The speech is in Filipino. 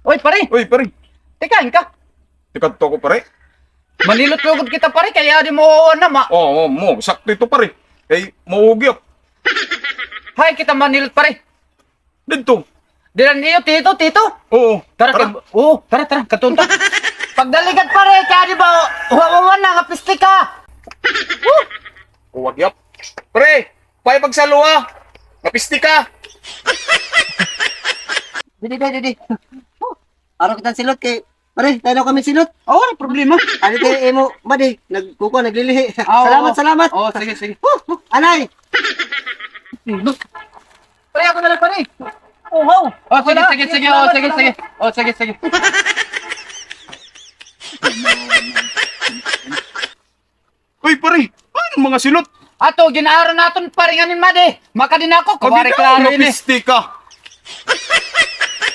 Oy, pare. Uy, pare. Tikain ka. Tikat to ko, pare. Manilot-lugod kita, pare. Kaya di mo na Oo, mo. Sakto ito, pare. Kay maugyok. Hay, kita manilot, pare. Dito. Dilan niyo, tito. Oo. Tara. Tara. Katunta. Pagdaligat, pare. Kaya di ba, huwawan na, kapisti ka. Uwagyap. Pre, pay pagsaluha. Napisti ka. Didi. Araw kitang silot kay pare, tayo na kami silot. Oo, oh, problema. Ano kay imo, badi, naglilihi. Oo. Salamat. Oo, sige. Anay. Pare, ako na lang, pare. Oh, sige. Uy, pare. Ano mga silot? Ato, ginaaro naton paringanin, made. Maka din ako, kumari klaro ini. Napisti ka.